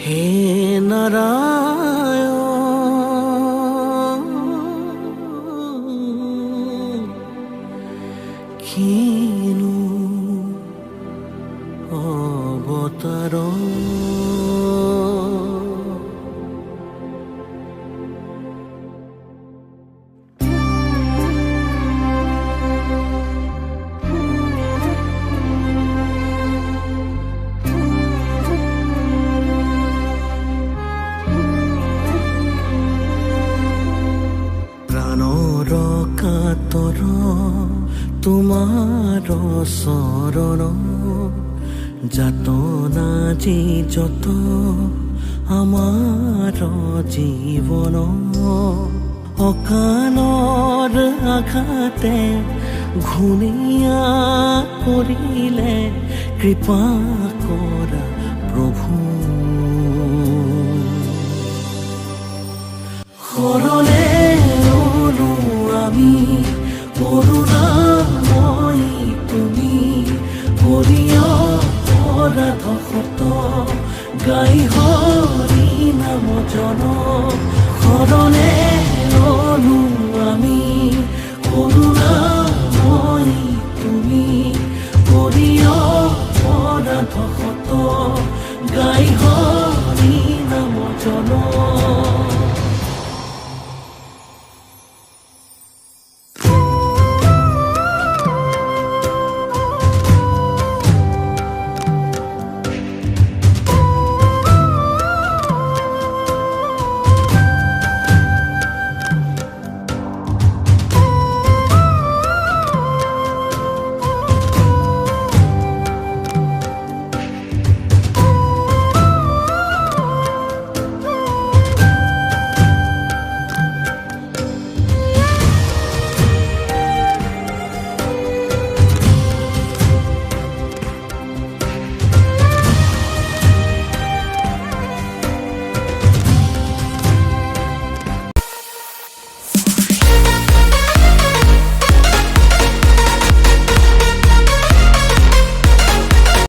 হে নাৰায়ণ কিনো অৱতাৰ প্ৰাণৰ কাতৰ তোমাৰ চৰণ যাতনা যি যত আমাৰ জীৱন অকালৰ আঘাতে ঘূণীয়া কৰিলে কৃপা কৰা প্ৰভু শৰণে ৰলো আমি কৰোণাময়ী তুমি হৰিয় অপৰাধ শত গাই হৰি নাম জন শৰণে ৰলো আমি কৰোণাময়ী তুমি হৰিয় অপৰাধ শত